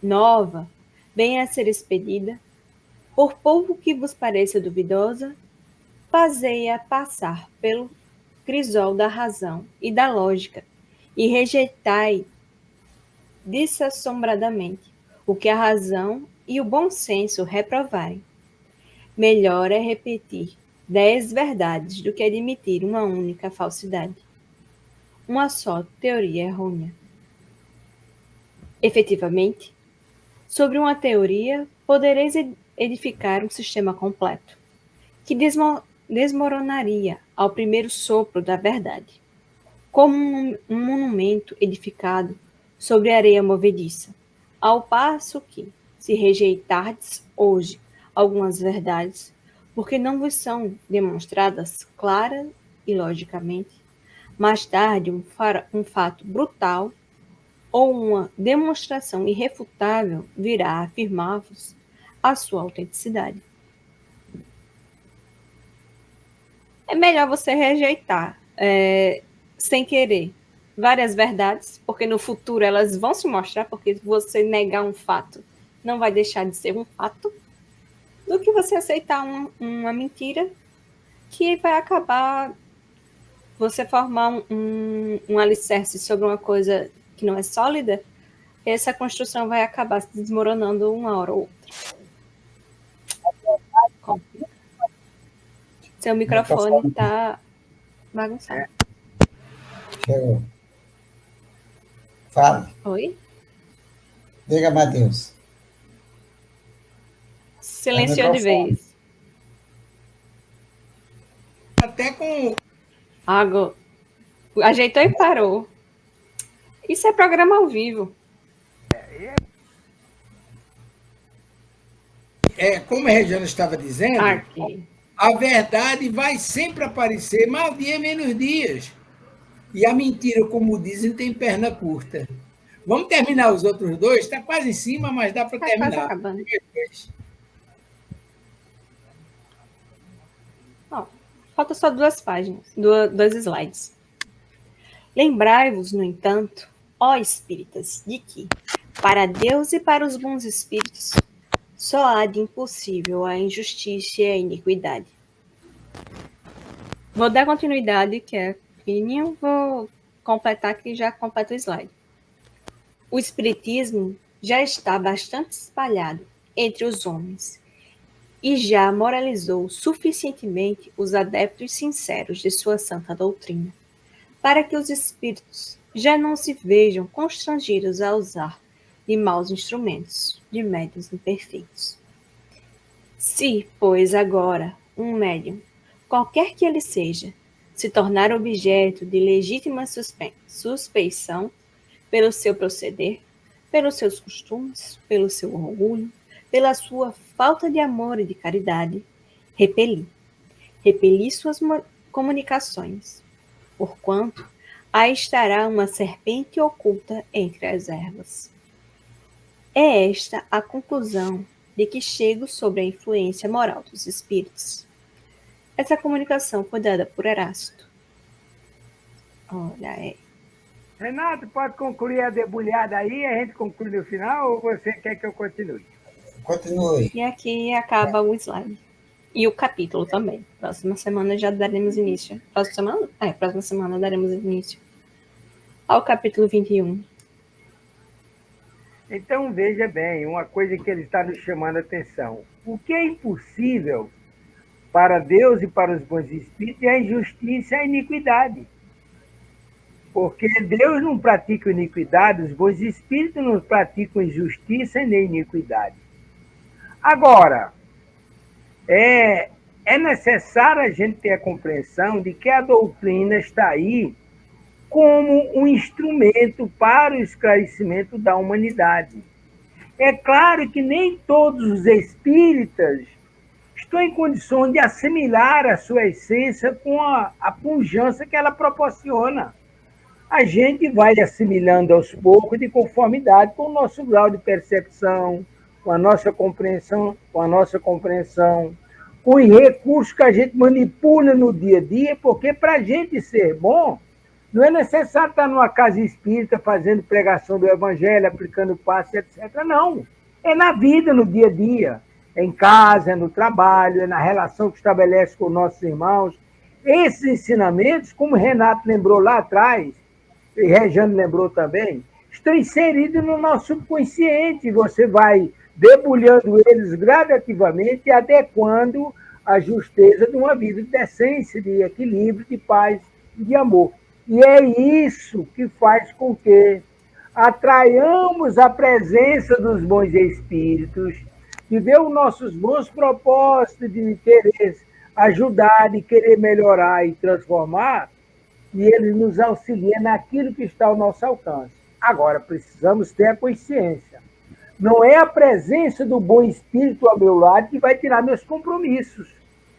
nova venha a ser expedida, por pouco que vos pareça duvidosa, fazei-a passar pelo crisol da razão e da lógica, e rejeitai desassombradamente o que a razão e o bom senso reprovarem. Melhor é repetir 10 verdades do que admitir uma única falsidade. Uma só teoria errônea. Efetivamente, sobre uma teoria podereis edificar um sistema completo, que desmoronaria ao primeiro sopro da verdade, como um monumento edificado sobre areia movediça. Ao passo que, se rejeitardes hoje algumas verdades, porque não vos são demonstradas clara e logicamente, mais tarde um fato brutal ou uma demonstração irrefutável virá afirmar-vos a sua autenticidade. É melhor você rejeitar, sem querer, várias verdades, porque no futuro elas vão se mostrar, porque você negar um fato não vai deixar de ser um fato, do que você aceitar uma mentira que vai acabar você formar um alicerce sobre uma coisa que não é sólida, essa construção vai acabar se desmoronando uma hora ou outra. Seu microfone está bagunçado. Chegou. Fala. Oi? Diga, Matheus. Silenciou de vez. Até com... Agora, ajeitou e parou. Isso é programa ao vivo. Como a Regiana estava dizendo, Aqui. a verdade vai sempre aparecer, mais dia menos dias. E a mentira, como dizem, tem perna curta. Vamos terminar os outros dois? Está quase em cima, mas dá para terminar. Quase acabando. Falta só 2 páginas, 2 slides. Lembrai-vos, no entanto, ó espíritas, de que, para Deus e para os bons espíritos, só há de impossível a injustiça e a iniquidade. Vou dar continuidade, que é pequenininho, vou completar que já completa o slide. O espiritismo já está bastante espalhado entre os homens e já moralizou suficientemente os adeptos sinceros de sua santa doutrina, para que os espíritos já não se vejam constrangidos a usar de maus instrumentos, de médiuns imperfeitos. Se, pois, agora, um médium, qualquer que ele seja, se tornar objeto de legítima suspeição pelo seu proceder, pelos seus costumes, pelo seu orgulho, pela sua falta de amor e de caridade, repeli suas comunicações, porquanto aí estará uma serpente oculta entre as ervas. É esta a conclusão de que chego sobre a influência moral dos espíritos. Essa comunicação foi dada por Erasto. Olha, Renato, pode concluir a debulhada aí, a gente conclui no final, ou você quer que eu continue? Continue. E aqui acaba o slide. E o capítulo também. Próxima semana já daremos início. Próxima semana daremos início ao capítulo 21. Então, veja bem, uma coisa que ele está nos chamando a atenção. O que é impossível para Deus e para os bons espíritos é a injustiça e a iniquidade. Porque Deus não pratica iniquidade, os bons espíritos não praticam injustiça nem iniquidade. Agora, é necessário a gente ter a compreensão de que a doutrina está aí como um instrumento para o esclarecimento da humanidade. É claro que nem todos os espíritas estão em condições de assimilar a sua essência com a pujança que ela proporciona. A gente vai assimilando aos poucos de conformidade com o nosso grau de percepção, com a nossa compreensão, com os recursos que a gente manipula no dia a dia, porque para a gente ser bom, não é necessário estar numa casa espírita fazendo pregação do evangelho, aplicando passe, etc. Não. É na vida, no dia a dia. É em casa, é no trabalho, é na relação que estabelece com nossos irmãos. Esses ensinamentos, como o Renato lembrou lá atrás, e Regiane lembrou também, estão inseridos no nosso subconsciente. Você vai debulhando eles gradativamente e adequando a justeza de uma vida de decência, de equilíbrio, de paz e de amor. E é isso que faz com que atraiamos a presença dos bons espíritos, de ver os nossos bons propósitos de querer ajudar, de querer melhorar e transformar, e eles nos auxiliam naquilo que está ao nosso alcance. Agora, precisamos ter a consciência Não é a presença do bom espírito ao meu lado que vai tirar meus compromissos.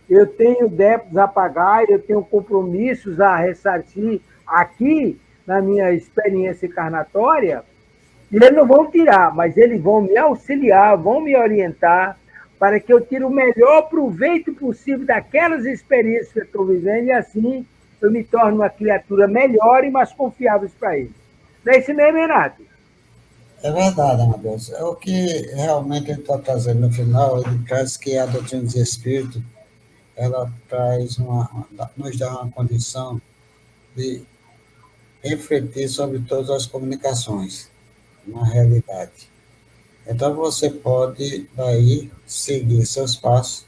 Eu tenho débitos a pagar, eu tenho compromissos a ressarcir aqui na minha experiência encarnatória, e eles não vão tirar, mas eles vão me auxiliar, vão me orientar para que eu tire o melhor proveito possível daquelas experiências que eu estou vivendo e assim eu me torno uma criatura melhor e mais confiável para eles. Não é isso mesmo, Renato? É verdade, Amadeus. É o que realmente ele está trazendo no final, ele traz que a doutrina do Espírito, ela traz nos dá uma condição de refletir sobre todas as comunicações, na realidade. Então, você pode, daí, seguir seus passos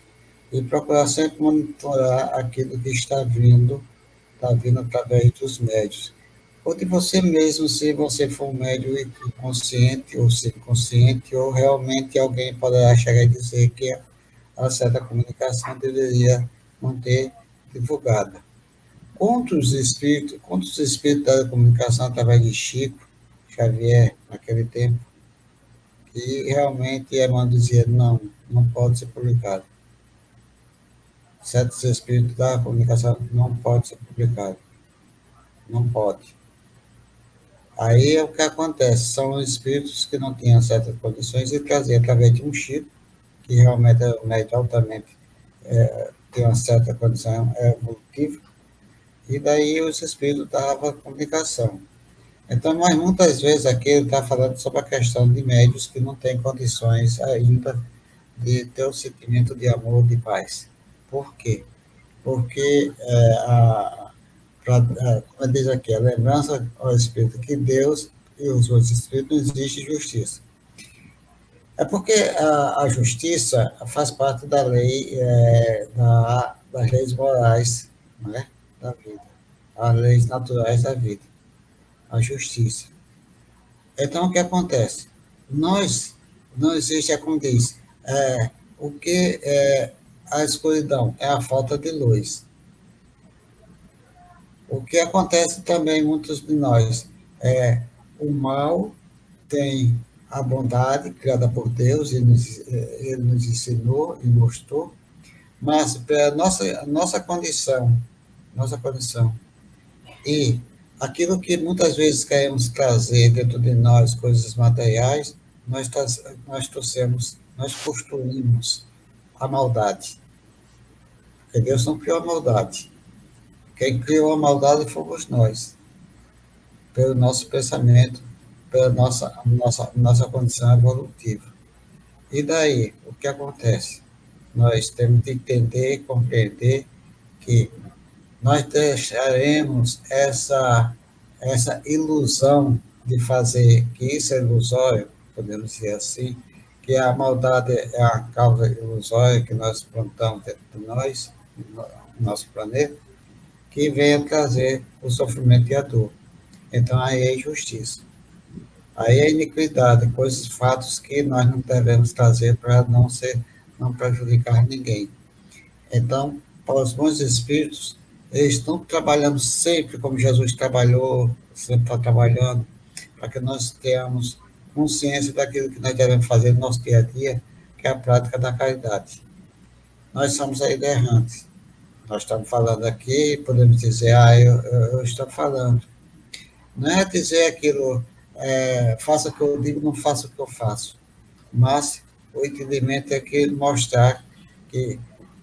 e procurar sempre monitorar aquilo que está vindo através dos médios. Ou de você mesmo, se você for um médium consciente ou subconsciente, ou realmente alguém poderá chegar e dizer que a certa comunicação deveria não ter divulgada. Quantos espíritos da comunicação através de Chico Xavier, naquele tempo, que realmente Emmanuel dizia, não, não pode ser publicado. Certos espíritos da comunicação não pode ser publicado. Não pode. Aí é o que acontece, são espíritos que não tinham certas condições e traziam através de um Chico, que realmente é um médium altamente, tem uma certa condição evolutiva, e daí os espíritos davam comunicação. Então, mas muitas vezes aqui ele está falando sobre a questão de médios que não têm condições ainda de ter o sentimento de amor, de paz. Por quê? Porque, como diz aqui, a lembrança ao Espírito que Deus e os outros Espíritos não existe justiça. É porque a justiça faz parte da lei, das leis morais, né, da vida, as leis naturais da vida, a justiça. Então, o que acontece? Nós, não existe, como diz, o que é a escuridão? É a falta de luz. O que acontece também, muitos de nós, o mal tem a bondade criada por Deus, ele nos ensinou e mostrou, mas pela nossa condição, e aquilo que muitas vezes queremos trazer dentro de nós, coisas materiais, nós trouxemos, nós construímos a maldade. Porque Deus não criou a maldade. Quem criou a maldade fomos nós, pelo nosso pensamento, pela nossa condição evolutiva. E daí, o que acontece? Nós temos que entender e compreender que nós deixaremos essa ilusão de fazer, que isso é ilusório, podemos dizer assim, que a maldade é a causa ilusória que nós plantamos dentro de nós, no nosso planeta, que venha trazer o sofrimento e a dor. Então, aí é injustiça. Aí é iniquidade, coisas, fatos que nós não devemos trazer para não prejudicar ninguém. Então, para os bons espíritos, eles estão trabalhando sempre como Jesus trabalhou, sempre está trabalhando, para que nós tenhamos consciência daquilo que nós devemos fazer no nosso dia a dia, que é a prática da caridade. Nós somos ainda errantes. Nós estamos falando aqui, podemos dizer, eu estou falando. Não é dizer aquilo, faça o que eu digo, não faça o que eu faço. Mas o entendimento é que mostrar que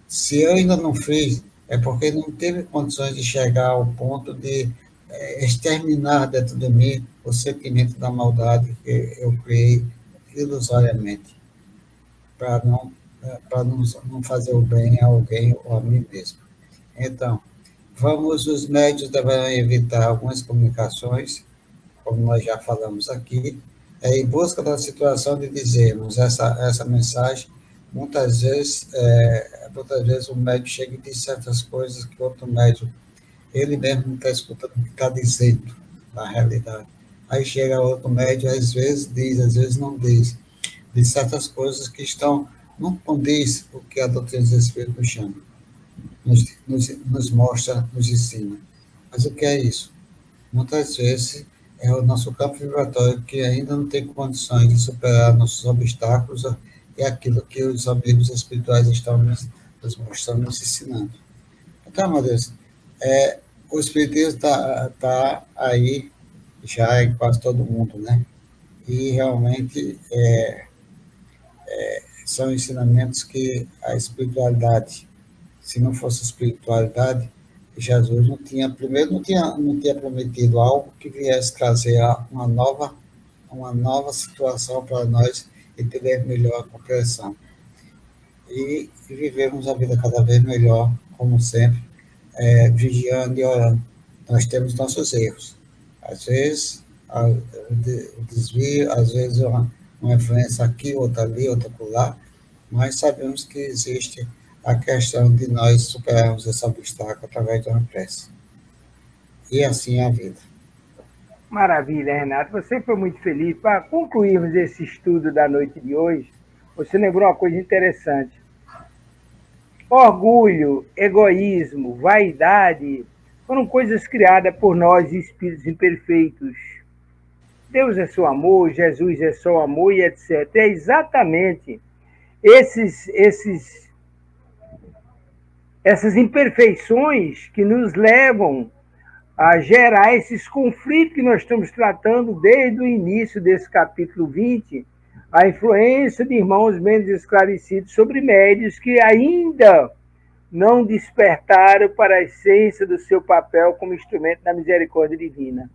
se eu ainda não fiz, é porque não teve condições de chegar ao ponto de exterminar dentro de mim o sentimento da maldade que eu criei ilusoriamente, para não fazer o bem a alguém ou a mim mesmo. Então, os médios deverão evitar algumas comunicações, como nós já falamos aqui, em busca da situação de dizermos essa mensagem. Muitas vezes o médium chega e diz certas coisas que outro médium, ele mesmo não está escutando o que está dizendo, na realidade. Aí chega outro médium, às vezes diz, às vezes não diz certas coisas que não condiz o que a doutrina dos Espíritos nos chama, nos mostra, nos ensina. Mas o que é isso? Muitas vezes é o nosso campo vibratório que ainda não tem condições de superar nossos obstáculos e aquilo que os amigos espirituais estão nos mostrando, nos ensinando. Então, meu Deus, o Espiritismo está aí já em quase todo mundo, né? E realmente são ensinamentos que a espiritualidade, se não fosse espiritualidade, Jesus não tinha, primeiro, não tinha prometido algo que viesse trazer uma nova situação para nós e ter melhor compreensão. E vivemos a vida cada vez melhor, como sempre, vigiando e orando. Nós temos nossos erros. Às vezes, o desvio, às vezes uma influência aqui, outra ali, outra lá, mas sabemos que existe a questão de nós superarmos esse obstáculo através de uma prece. E assim é a vida. Maravilha, Renato. Você foi muito feliz. Para concluirmos esse estudo da noite de hoje, você lembrou uma coisa interessante. Orgulho, egoísmo, vaidade foram coisas criadas por nós, espíritos imperfeitos. Deus é só amor, Jesus é só amor e etc. É exatamente essas imperfeições que nos levam a gerar esses conflitos que nós estamos tratando desde o início desse capítulo 20, a influência de irmãos menos esclarecidos sobre médios que ainda não despertaram para a essência do seu papel como instrumento da misericórdia divina.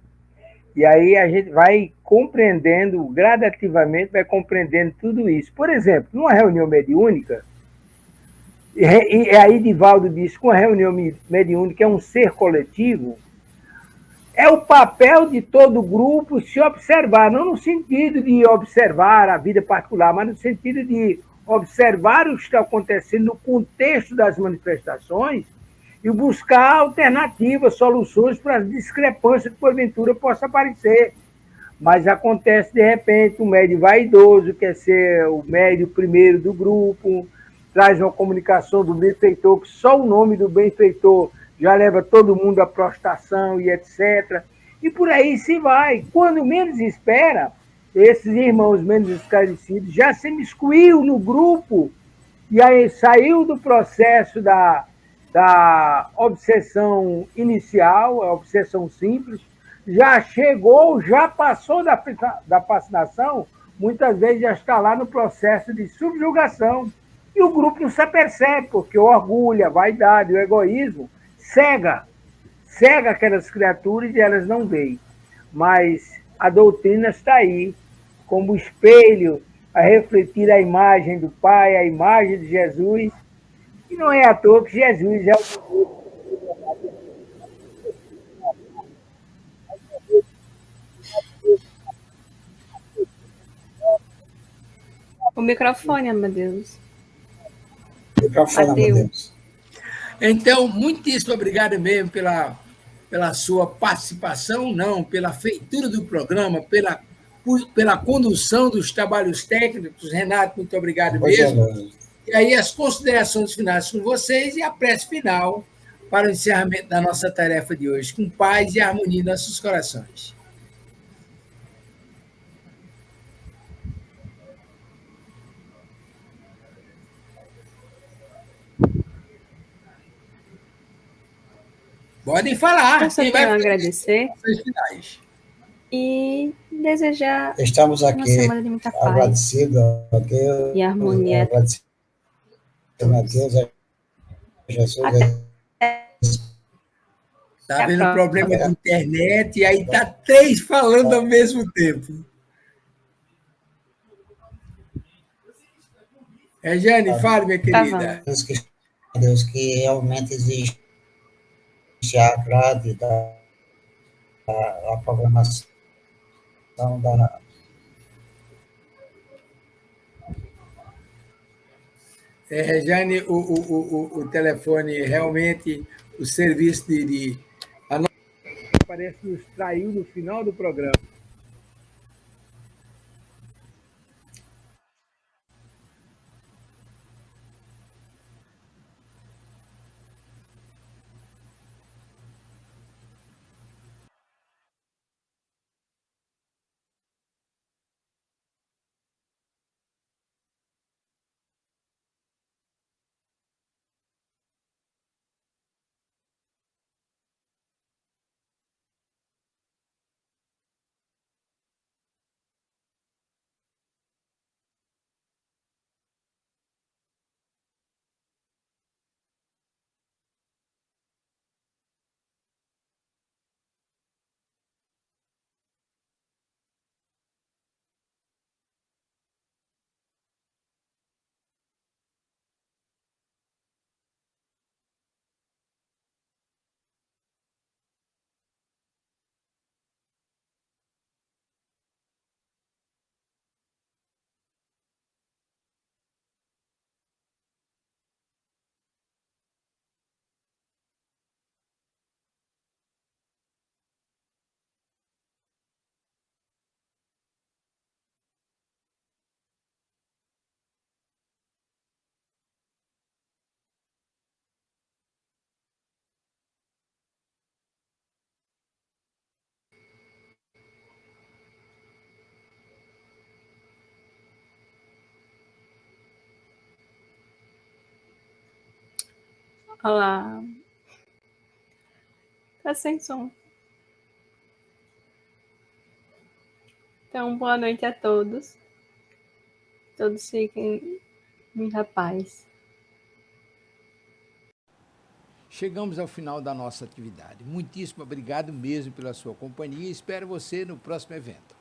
E aí a gente vai compreendendo, gradativamente, vai compreendendo tudo isso. Por exemplo, numa reunião mediúnica, e aí Divaldo diz que uma reunião mediúnica é um ser coletivo, é o papel de todo o grupo se observar, não no sentido de observar a vida particular, mas no sentido de observar o que está acontecendo no contexto das manifestações e buscar alternativas, soluções para as discrepâncias que porventura possa aparecer. Mas acontece, de repente, um médio vaidoso, quer ser o médio primeiro do grupo, traz uma comunicação do benfeitor, que só o nome do benfeitor já leva todo mundo à prostração e etc. E por aí se vai. Quando menos espera, esses irmãos menos esclarecidos já se miscuiu no grupo e aí saiu do processo da obsessão inicial, a obsessão simples, já chegou, já passou da fascinação, muitas vezes já está lá no processo de subjugação. E o grupo não se apercebe, porque o orgulho, a vaidade, o egoísmo cega aquelas criaturas e elas não veem. Mas a doutrina está aí, como espelho a refletir a imagem do Pai, a imagem de Jesus, e não é à toa que Jesus é o O microfone, Amadeus. Microfone, Bateu. Amadeus. Então, muitíssimo obrigado mesmo pela sua participação, não, pela feitura do programa, pela condução dos trabalhos técnicos. Renato, muito obrigado mesmo. E aí as considerações finais com vocês e a prece final para o encerramento da nossa tarefa de hoje, com paz e harmonia em nossos corações. Podem falar. Eu só tenho a agradecer Finais. e desejar Estamos uma aqui semana de muita paz agradecidos a Deus, e harmonia. agradecendo a Deus, a Jesus. Até Está a havendo próxima. problema de internet e aí está 3 falando ao mesmo tempo. Jane, fale, minha querida. Deus que realmente existe a grade da programação da. Rejane, o telefone, realmente, o serviço a nossa parece nos traiu no final do programa. Olá. Tá sem som. Então, boa noite a todos. Todos fiquem muita paz. Chegamos ao final da nossa atividade. Muitíssimo obrigado mesmo pela sua companhia e espero você no próximo evento.